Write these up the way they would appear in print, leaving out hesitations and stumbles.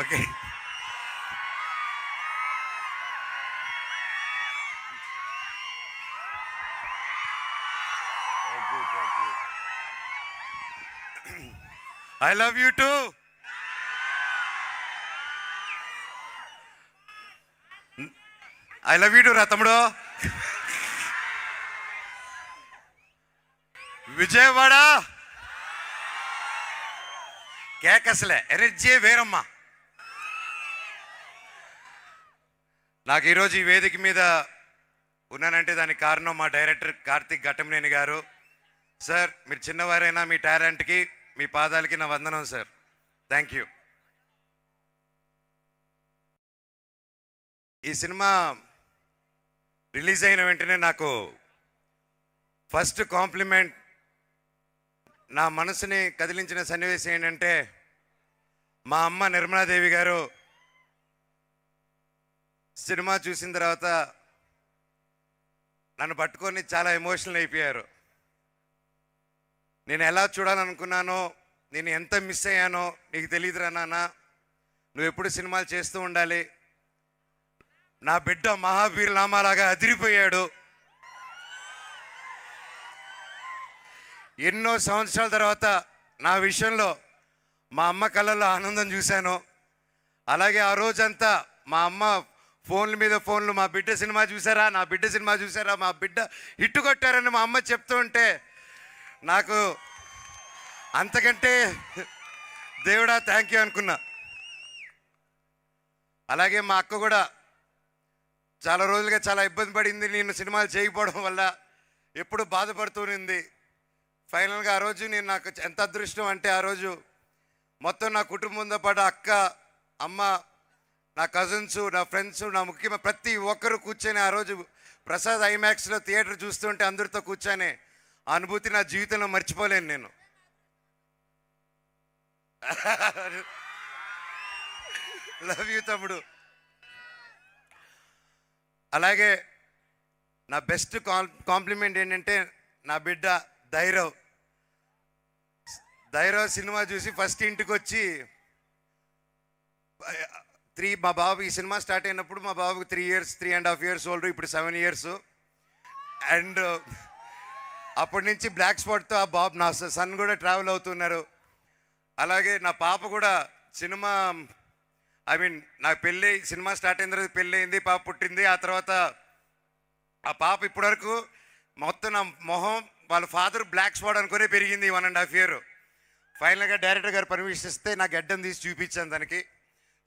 Okay. I love you two. I love you two రా తమ్ముడు. Vijayawada కేకసలే energy వేరమ్మా. నాకు ఈరోజు ఈ వేదిక మీద ఉన్నానంటే దానికి కారణం మా డైరెక్టర్ కార్తిక్ ఘట్టమనేని గారు. సార్, మీరు చిన్నవారైనా మీ టాలెంట్కి, మీ పాదాలకి నా వందనం సార్. Thank you. ఈ సినిమా రిలీజ్ అయిన వెంటనే నాకు ఫస్ట్ కాంప్లిమెంట్, నా మనసుని కదిలించిన సన్నివేశం ఏంటంటే, మా అమ్మ నిర్మలాదేవి గారు సినిమా చూసిన తర్వాత నన్ను పట్టుకొని చాలా ఎమోషనల్ అయిపోయారు. నేను ఎలా చూడాలనుకున్నానో, నేను ఎంత మిస్ అయ్యానో నీకు తెలియదురా నాన్న, నువ్వు ఎప్పుడు సినిమాలు చేస్తూ ఉండాలి, నా బిడ్డ మహావీర్ నామాలాగా అదిరిపోయాడు, ఎన్నో సంవత్సరాల తర్వాత నా విషయంలో మా అమ్మ కళ్ళల్లో ఆనందం చూశాను. అలాగే ఆ రోజంతా మా అమ్మ ఫోన్ల మీద ఫోన్లు, మా బిడ్డ సినిమా చూసారా, నా బిడ్డ సినిమా చూసారా, మా బిడ్డ హిట్టు కొట్టారని మా అమ్మ చెప్తూ ఉంటే నాకు అంతకంటే దేవుడా థ్యాంక్ యూ అనుకున్నా. అలాగే మా అక్క కూడా చాలా రోజులుగా చాలా ఇబ్బంది పడింది, నేను సినిమాలు చేయకపోవడం వల్ల ఎప్పుడు బాధపడుతూనింది. ఫైనల్గా ఆ రోజు నేను, నాకు ఎంత అదృష్టం అంటే, ఆ రోజు మొత్తం నా కుటుంబంతో పాటు అక్క, అమ్మ, నా కజిన్స్, నా ఫ్రెండ్స్, నా ముఖ్యమైన ప్రతి ఒక్కరు కూర్చొని ఆ రోజు ప్రసాద్ ఐమాక్స్లో థియేటర్ చూస్తుంటే అందరితో కూర్చొని ఆ అనుభూతి నా జీవితంలో మర్చిపోలేను నేను. లవ్ యూ తమ్ముడు. అలాగే నా బెస్ట్ కాంప్లిమెంట్ ఏంటంటే, నా బిడ్డ ధైర్యం సినిమా చూసి ఫస్ట్ ఇంటికి వచ్చి మా బాబు ఈ సినిమా స్టార్ట్ అయినప్పుడు మా బాబుకి 3.5 years ఓల్డ్, ఇప్పుడు 7 years. అండ్ అప్పటి నుంచి బ్లాక్ స్పాట్తో ఆ బాబు, నా సన్ కూడా ట్రావెల్ అవుతున్నారు. అలాగే నా పాప కూడా సినిమా, నా పెళ్ళి, సినిమా స్టార్ట్ అయిన తర్వాత పెళ్ళి అయింది, పాప పుట్టింది. ఆ తర్వాత ఆ పాప ఇప్పటివరకు మొత్తం నా మొహం వాళ్ళ ఫాదర్ బ్లాక్ స్పాట్ అనుకునే పెరిగింది 1.5 year. ఫైనల్గా డైరెక్టర్ గారు పర్మిషన్ ఇస్తే నా గడ్డం తీసి చూపించాను దానికి.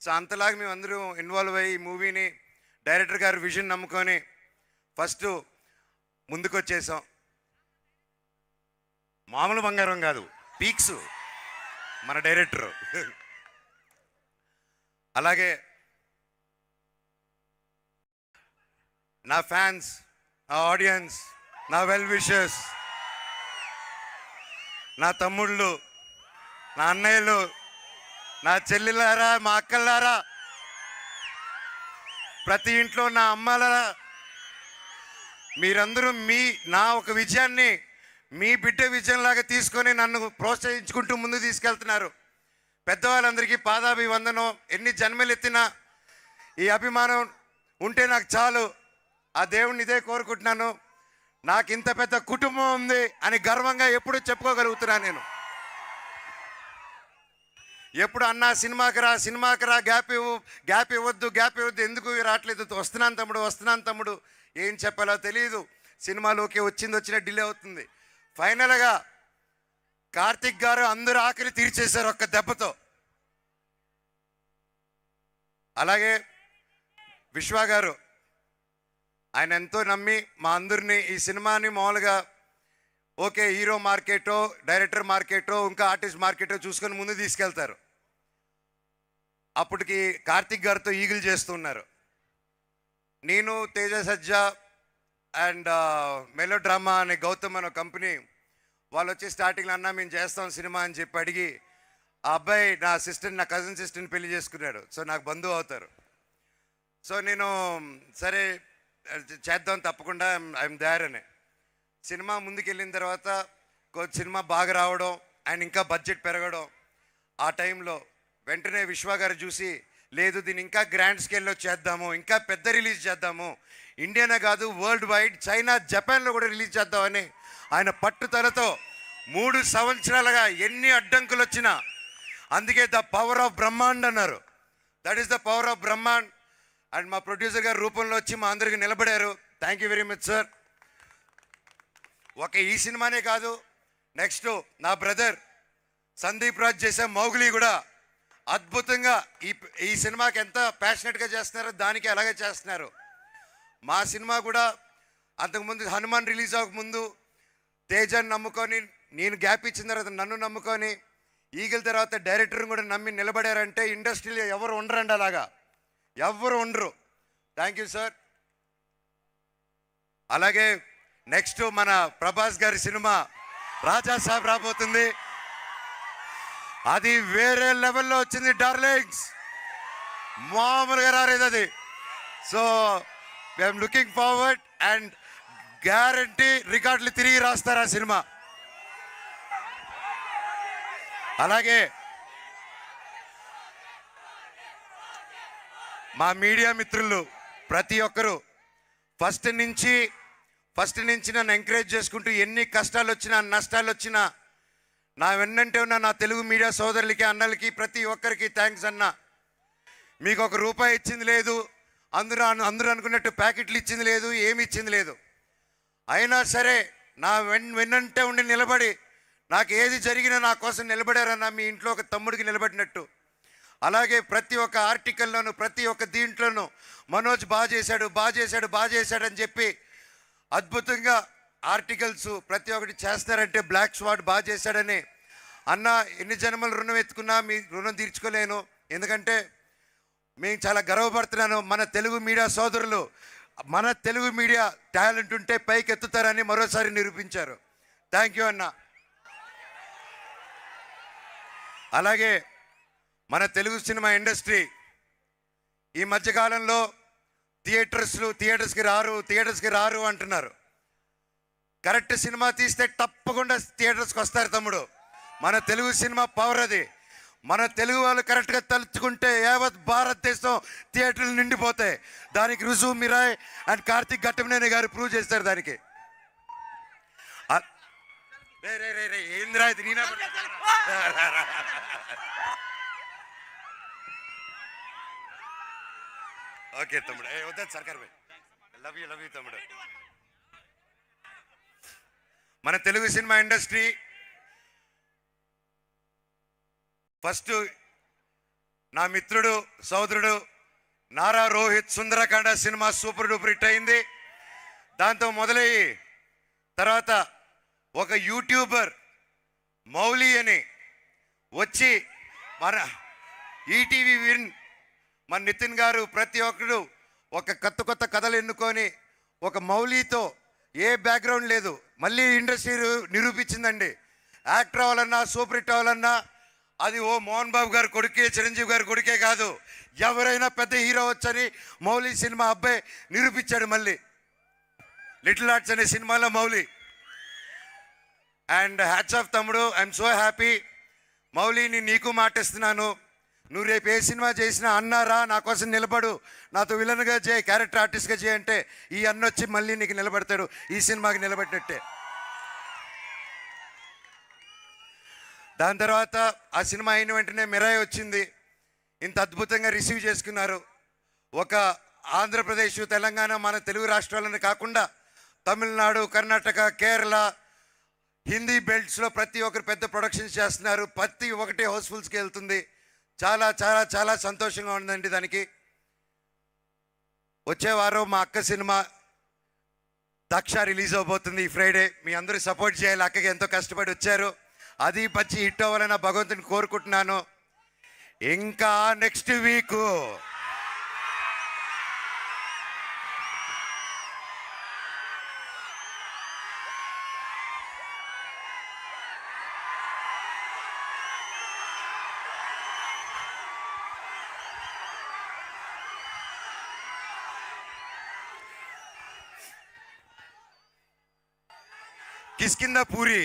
సో అంతలాగా మేము అందరూ ఇన్వాల్వ్ అయ్యి ఈ మూవీని డైరెక్టర్ గారు విజన్ నమ్ముకొని ఫస్ట్ ముందుకు వచ్చేసాం. మామూలు బంగారం కాదు, పీక్స్ మన డైరెక్టర్. అలాగే నా ఫ్యాన్స్, నా ఆడియన్స్, నా వెల్ విషర్స్, నా తమ్ముళ్ళు, నా అన్నయ్యలు, నా చెల్లెలారా, మా అక్కలారా, ప్రతి ఇంట్లో నా అమ్మలారా, మీరందరూ నా ఒక విజయాన్ని మీ బిడ్డ విజయంలాగా తీసుకొని నన్ను ప్రోత్సహించుకుంటూ ముందు తీసుకెళ్తున్నారు. పెద్దవాళ్ళందరికీ పాదాభివందనం. ఎన్ని జన్మలు ఎత్తినా ఈ అభిమానం ఉంటే నాకు చాలు. ఆ దేవుణ్ణి ఇదే కోరుకుంటున్నాను. నాకు ఇంత పెద్ద కుటుంబం ఉంది అని గర్వంగా ఎప్పుడు చెప్పుకోగలుగుతున్నాను నేను. ఎప్పుడు అన్నా సినిమాకి రా, గ్యాప్ ఇవ్వద్దు, ఎందుకు రావట్లేదు, వస్తున్నాను తమ్ముడు, ఏం చెప్పాలో తెలియదు. సినిమాలోకి వచ్చిన డిలే అవుతుంది. ఫైనల్గా కార్తిక్ గారు అందరూ ఆకలి తీర్చేశారు ఒక్క దెబ్బతో. అలాగే విశ్వ గారు, ఆయన ఎంతో నమ్మి మా అందరినీ ఈ సినిమాని మామూలుగా ఓకే హీరో మార్కెటో, డైరెక్టర్ మార్కెటో, ఇంకా ఆర్టిస్ట్ మార్కెటో చూసుకొని ముందు తీసుకెళ్తారు. అప్పటికి కార్తిక్ గారితో ఈగిల్ చేస్తున్నారు. నేను తేజ సజ్జా అండ్ మెలో డ్రామా అనే గౌతమ్ అనే కంపెనీ వాళ్ళు వచ్చి స్టార్టింగ్లో అన్నా మేము చేస్తాం సినిమా అని చెప్పి అడిగి ఆ అబ్బాయి నా కజిన్ సిస్టర్ని పెళ్లి చేసుకున్నాడు. సో నాకు బంధువు అవుతారు. సో నేను సరే చేద్దాం తప్పకుండా ఐఎమ్ దేర్ అని. సినిమా ముందుకెళ్ళిన తర్వాత సినిమా బాగా రావడం అండ్ ఇంకా బడ్జెట్ పెరగడం, ఆ టైంలో వెంటనే విశ్వ గారు చూసి లేదు దీన్ని ఇంకా గ్రాండ్ స్కేల్లో చేద్దాము, ఇంకా పెద్ద రిలీజ్ చేద్దాము, ఇండియానే కాదు వరల్డ్ వైడ్ చైనా జపాన్లో కూడా రిలీజ్ చేద్దామని ఆయన పట్టుదలతో 3 సంవత్సరాలుగా ఎన్ని అడ్డంకులు వచ్చినా, అందుకే ద పవర్ ఆఫ్ బ్రహ్మాండ్ అన్నారు. That is the power of Brahmand. And మా ప్రొడ్యూసర్ గారి రూపంలో వచ్చి మా అందరికి నిలబడారు. Thank you very much sir. ఒక ఈ సినిమానే కాదు, నెక్స్ట్ నా బ్రదర్ సందీప్ రాజ్ చేసే మౌగ్లీ కూడా అద్భుతంగా ఈ సినిమాకి ఎంత ప్యాషనెట్గా చేస్తున్నారో దానికి అలాగే చేస్తున్నారు. మా సినిమా కూడా అంతకుముందు హనుమాన్ రిలీజ్ అవ్వకముందు తేజాన్ని నమ్ముకొని, నేను గ్యాప్ ఇచ్చిన తర్వాత నన్ను నమ్ముకొని, ఈగల తర్వాత డైరెక్టర్ని కూడా నమ్మి నిలబడారంటే ఇండస్ట్రీలో ఎవరు ఉండరండి, అలాగా ఎవరు ఉండరు. Thank you sir. అలాగే నెక్స్ట్ మన ప్రభాస్ గారి సినిమా రాజా సాబ్ రాబోతుంది. అది వేరే లెవెల్లో వచ్చింది డార్లింగ్స్, మామూలుగా రాలేదు అది. So I'm looking forward and guarantee రికార్డులు తిరిగి రాస్తారు ఆ సినిమా. అలాగే మా మీడియా మిత్రులు ప్రతి ఒక్కరూ ఫస్ట్ నుంచి నన్ను ఎంకరేజ్ చేసుకుంటూ ఎన్ని కష్టాలు వచ్చినా నష్టాలు వచ్చినా నా వెన్నంటే ఉన్న నా తెలుగు మీడియా సోదరులకి అన్నలకి ప్రతి ఒక్కరికి థ్యాంక్స్ అన్న. మీకు ₹1 ఇచ్చింది లేదు, అందరూ అనుకున్నట్టు ప్యాకెట్లు ఇచ్చింది లేదు, ఏమి ఇచ్చింది లేదు. అయినా సరే నా వెన్నంటే ఉండి నిలబడి నాకు ఏది జరిగినా నా కోసం నిలబడారన్న, మీ ఇంట్లో ఒక తమ్ముడికి నిలబడినట్టు. అలాగే ప్రతి ఒక్క ఆర్టికల్లోనూ ప్రతి ఒక్క దీంట్లోనూ మనోజ్ బాగా చేశాడు అని చెప్పి అద్భుతంగా ఆర్టికల్స్ ప్రతి ఒక్కటి చేస్తారంటే బ్లాక్ స్వాట్ బాగా చేశాడని అన్న. ఎన్ని జన్మలు రుణం ఎత్తుకున్నా మీ రుణం తీర్చుకోలేను, ఎందుకంటే మేము చాలా గర్వపడుతున్నాను. మన తెలుగు మీడియా సోదరులు, మన తెలుగు మీడియా టాలెంట్ ఉంటే పైకి ఎత్తుతారని మరోసారి నిరూపించారు. థ్యాంక్ యూ అన్న. అలాగే మన తెలుగు సినిమా ఇండస్ట్రీ ఈ మధ్యకాలంలో థియేటర్స్కి రారు అంటున్నారు. కరెక్ట్ సినిమా తీస్తే తప్పకుండా థియేటర్స్కి వస్తారు తమ్ముడు. మన తెలుగు సినిమా పవర్ అది. మన తెలుగు వాళ్ళు కరెక్ట్గా తలుచుకుంటే యావత్ భారతదేశం థియేటర్లు నిండిపోతాయి. దానికి రుజువు మిరాయ్ అండ్ కార్తిక్ ఘట్టమనేని గారు ప్రూవ్ చేస్తారు దానికి. ఏంద్రా ఇది నేనా? ఓకే తమ్ముడు, వద్దు సర్కార్ భాయ్, లవ్ యూ తమ్ముడు. మన తెలుగు సినిమా ఇండస్ట్రీ ఫస్ట్ నా మిత్రుడు సోదరుడు Nara Rohit Sundarakanda cinema super duper hit అయింది. దాంతో మొదలయ్యి తర్వాత ఒక యూట్యూబర్ మౌలి అని వచ్చి మన ఈటీవీ విన్ మన నితిన్ గారు ప్రతి ఒక్కరు ఒక కొత్త కథలు ఎన్నుకొని ఒక మౌలితో ఏ బ్యాక్గ్రౌండ్ లేదు మళ్ళీ ఇండస్ట్రీ నిరూపించిందండి. యాక్టర్ అవ్వాలన్నా సూపర్ హిట్ అవ్వాలన్నా అది మోహన్ బాబు గారు కొడుకే, చిరంజీవి గారు కొడుకే కాదు, ఎవరైనా పెద్ద హీరో వచ్చని మౌలి సినిమా అబ్బాయి నిరూపించాడు. మళ్ళీ లిటిల్ ఆర్ట్స్ అనే సినిమాలో మౌలి. అండ్ హ్యాట్స్ ఆఫ్ తమ్ముడు, ఐఎమ్ సో హ్యాపీ. మౌలిని నీకు మాటిస్తున్నాను, నువ్వు రేపు ఏ సినిమా చేసినా అన్నారా నా కోసం నిలబడు, నాతో విలన్గా చేయి, క్యారెక్టర్ ఆర్టిస్ట్గా చేయి అంటే ఈ అన్న వచ్చి మళ్ళీ నీకు నిలబడతాడు, ఈ సినిమాకి నిలబెట్టినట్టే. దాని తర్వాత ఆ సినిమా అయిన వెంటనే మిరాయి వచ్చింది. ఇంత అద్భుతంగా రిసీవ్ చేసుకున్నారు. ఒక ఆంధ్రప్రదేశ్, తెలంగాణ, మన తెలుగు రాష్ట్రాలను కాకుండా తమిళనాడు, కర్ణాటక, కేరళ, హిందీ బెల్ట్స్లో ప్రతి ఒక్కరు పెద్ద ప్రొడక్షన్స్ చేస్తున్నారు. ప్రతి ఒక్కటి హౌస్ఫుల్స్కి వెళ్తుంది. చాలా చాలా చాలా సంతోషంగా ఉందండి. దానికి వచ్చే వారం మా అక్క సినిమా దక్ష రిలీజ్ అవబోతుంది ఈ ఫ్రైడే. మీ అందరూ సపోర్ట్ చేయాలి. అక్కకి ఎంతో కష్టపడి వచ్చారు, అది పచ్చి హిట్ అవ్వాలని భగవంతుని కోరుకుంటున్నాను. ఇంకా నెక్స్ట్ వీక్ కిష్కింద పూరి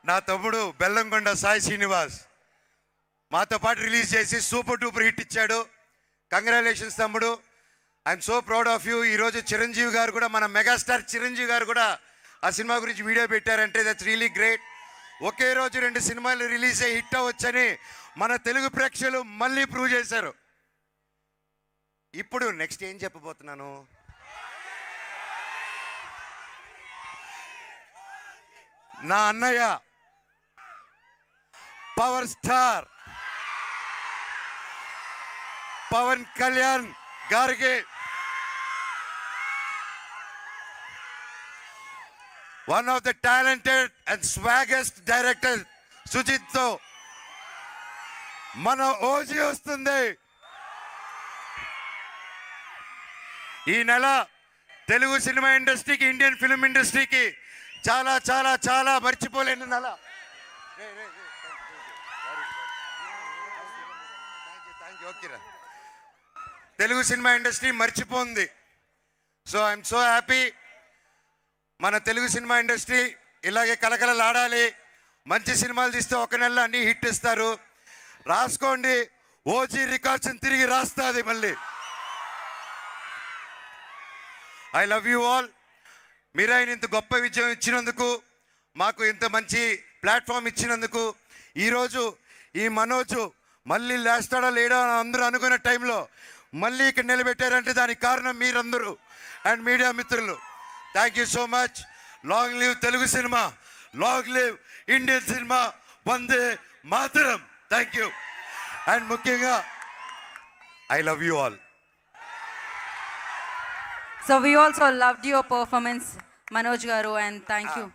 నా తమ్ముడు బెల్లంకొండ సాయి శ్రీనివాస్ మాతో పాటు రిలీజ్ చేసి సూపర్ డూపర్ హిట్ ఇచ్చాడు. కంగ్రాచులేషన్స్ తమ్ముడు, I'm so proud of you. ఈరోజు చిరంజీవి గారు కూడా, మన మెగాస్టార్ చిరంజీవి గారు కూడా ఆ సినిమా గురించి వీడియో పెట్టారంటే దట్స్ రియలీ గ్రేట్. ఒకే రోజు 2 సినిమాలు రిలీజ్ అయ్యి హిట్ అవ్వచ్చని మన తెలుగు ప్రేక్షకులు మళ్ళీ ప్రూవ్ చేశారు. ఇప్పుడు నెక్స్ట్ ఏం చెప్పబోతున్నాను, నా అన్నయ్య పవర్ స్టార్ పవన్ కళ్యాణ్ గారికి one of the talented and swaggest director Sujeeth తో మన ఓజీ వస్తుంది. ఈ నెల తెలుగు సినిమా ఇండస్ట్రీకి, ఇండియన్ ఫిల్మ్ ఇండస్ట్రీకి చాలా చాలా చాలా మర్చిపోలేని నెల. తెలుగు సినిమా ఇండస్ట్రీ మర్చిపోయింది. So I'm so happy. మన తెలుగు సినిమా ఇండస్ట్రీ ఇలాగే కలకలలాడాలి. మంచి సినిమాలు తీస్తే ఒక నెలలో అన్ని హిట్ ఇస్తారు. రాసుకోండి, ఓజీ రికార్డ్స్ తిరిగి రాస్తుంది మళ్ళీ. I love you all. మీరు ఆయన ఇంత గొప్ప విజయం ఇచ్చినందుకు, మాకు ఇంత మంచి ప్లాట్ఫామ్ ఇచ్చినందుకు, ఈరోజు ఈ మనోజు మళ్ళీ లేస్తాడా లేడా అని అందరూ అనుకునే టైంలో మళ్ళీ ఇక్కడ నిలబెట్టారంటే దానికి కారణం మీరందరూ అండ్ మీడియా మిత్రులు. Thank you so much. Long live Telugu cinema, long live Indian cinema, Vande Mataram. Thank you. And ముఖ్యంగా I love you all. So we also loved your performance, Manoj garu, and thank you.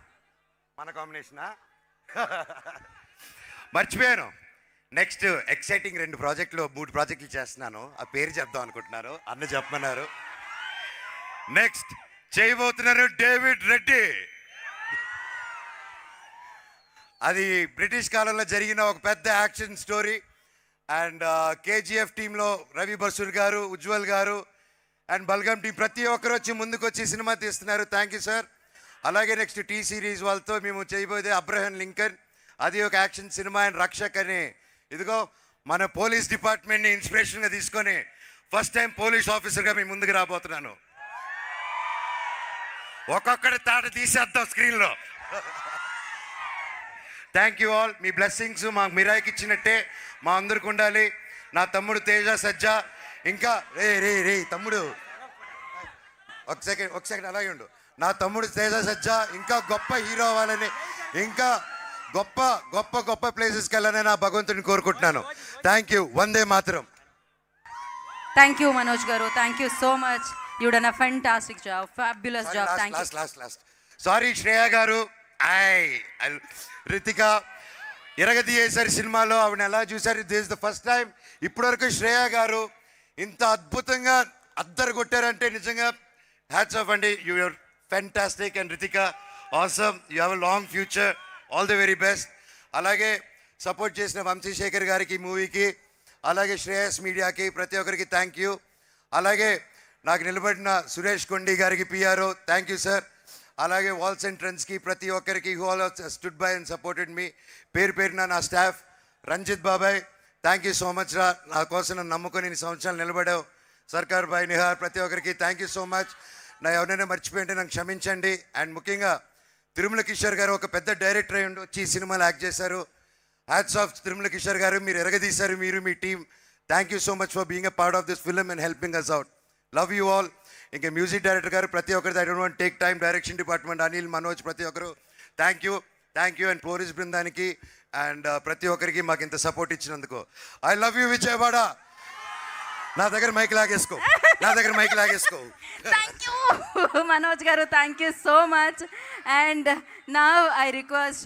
మన కాంబినేషనా మర్చిపోయాను. Next exciting 2 ప్రాజెక్టులు 3 ప్రాజెక్టులు చేస్తున్నాను. ఆ పేరు చెప్దాం అనుకుంటున్నారు, అన్న చెప్పమన్నారు. నెక్స్ట్ చేయబోతున్నారు డేవిడ్ రెడ్డి. అది బ్రిటిష్ కాలంలో జరిగిన ఒక పెద్ద యాక్షన్ స్టోరీ. అండ్ కేజీఎఫ్ టీంలో రవి బసూర్ గారు, ఉజ్వల్ గారు అండ్ బల్గం టీం ప్రతి ఒక్కరు వచ్చి ముందుకు వచ్చి సినిమా తీస్తున్నారు. Thank you sir. అలాగే నెక్స్ట్ టీ సిరీస్ వాళ్ళతో మేము చేయబోయేది అబ్రహం లింకన్. అది ఒక యాక్షన్ సినిమా. అండ్ రక్షక్ అని, ఇదిగో మన పోలీస్ డిపార్ట్మెంట్ని ఇన్స్పిరేషన్గా తీసుకొని ఫస్ట్ టైం పోలీస్ ఆఫీసర్గా మీ ముందుకు రాబోతున్నాను. ఒక్కొక్కటి తాట తీసేద్దాం స్క్రీన్లో. Thank you all. Me blessings మాకు మిరాయికి ఇచ్చినట్టే మా అందరికి ఉండాలి. నా తమ్ముడు తేజ సజ్జా, ఇంకా రే తమ్ముడు ఒక సెకండ్ అలాగే ఉండు. నా తమ్ముడు తేజ సజ్జా ఇంకా గొప్ప హీరో అవ్వాలని, ఇంకా గొప్ప గొప్ప గొప్ప ప్లేసెస్కి వెళ్ళాలని నా భగవంతుని కోరుకుంటున్నాను. Thank you. Vande Mataram. Thank you, Manoj garu. Thank you so much. You done a fantastic job, fabulous job. Thank you. Last సారీ శ్రేయ గారు, రితిక ఎరగదీయేసరి సినిమాలో ఆవిడ ఎలా చూసారు, this is the first time. ఇప్పటివరకు శ్రేయ గారు ఇంత అద్భుతంగా అద్దరు కొట్టారంటే నిజంగా హ్యాట్స్ ఆఫ్ అండి. You are fantastic. And Ritika awesome, you have a long future. All the very best. అలాగే సపోర్ట్ చేసిన వంశీశేఖర్ గారికి మూవీకి, అలాగే శ్రేయస్ మీడియాకి, ప్రతి ఒక్కరికి థ్యాంక్ యూ. అలాగే నాకు నిలబడిన సురేష్ కొండి గారికి పిఆర్ఓ థ్యాంక్ యూ సార్. అలాగే వాల్స్ అండ్ ట్రెండ్స్కి ప్రతి ఒక్కరికి who all stood by and supported me. పేరు పేరున నా స్టాఫ్, రంజిత్ బాబాయ్ థ్యాంక్ యూ సో మచ్ రా, నా కోసం నన్ను నమ్ముకొని ఇన్ని సంవత్సరాలు నిలబడావు. సర్కార్ బాయ్, నిహార్, ప్రతి ఒక్కరికి థ్యాంక్ యూ సో మచ్. నా ఎవరైనా మర్చిపోయింటే నాకు క్షమించండి. అండ్ ముఖ్యంగా తిరుమల కిషోర్ గారు ఒక పెద్ద డైరెక్టర్ అయి ఉండి వచ్చి ఈ సినిమాలో యాక్ట్ చేశారు. హ్యాట్స్ ఆఫ్ తిరుమల కిషోర్ గారు, మీరు ఎరగదీశారు, మీరు మీ team. Thank you so much for being a part of this film and helping us out. Love you all. ఇంకా మ్యూజిక్ డైరెక్టర్ గారు ప్రతి ఒక్కరిది, I don't want take time, direction department Anil, Manoj, ప్రతి ఒక్కరు థ్యాంక్ యూ. అండ్ పోలీస్ బృందానికి and ప్రతి ఒక్కరికి మాకు ఇంత సపోర్ట్ ఇచ్చినందుకు ఐ లవ్ యూ విజయవాడ. నా దగ్గర mic లాగేసుకో. Thank you, Manoj garu. Thank you so much. And now I request